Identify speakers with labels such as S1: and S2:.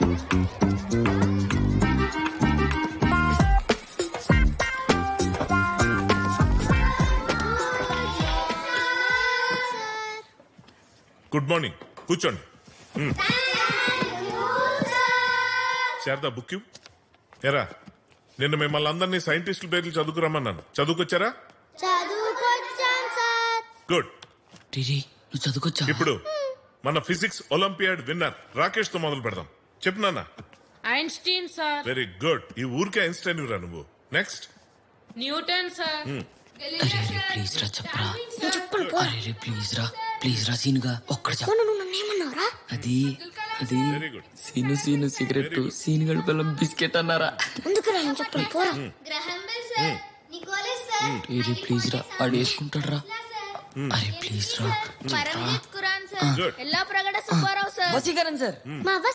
S1: Good morning, కూర్చోండి. Sharada book you. ఎరా, నిన్న మిమ్మల్ని అందరినీ సైంటిస్టుల పేర్లు చదువుకురమ్మన్నాను. చదువుకొచ్చారా? గుడ్.
S2: నువ్వు చదువుకొచ్చా?
S1: ఇప్పుడు మన ఫిజిక్స్ ఒలింపియాడ్ విన్నర్ రాకేష్ తో మొదలు పెడదాం. చెప్పు నాన్న.
S3: Einstein sir.
S1: Very good. ఈ ఊరికే ఐన్స్టైన్ రా నువ్వు. Next
S3: Newton sir.
S2: ప్లీజ్ రా చెప్పరా. అరే ప్లీజ్ రా సీనుగా ఒక్కడు చెప్పు. అది అది
S1: వెరీ గుడ్.
S2: సీను సిగరెట్, సీను గడి బెల్లం బిస్కెట్ అన్నారా? ప్లీజ్ రా, వాడు వేసుకుంటాడు రా. అరే ప్లీజ్ రా.
S3: ఎలా ప్రగడ సుబ్బారావు సార్.
S2: వసీకరణ్ సార్.
S4: మా అవ్వ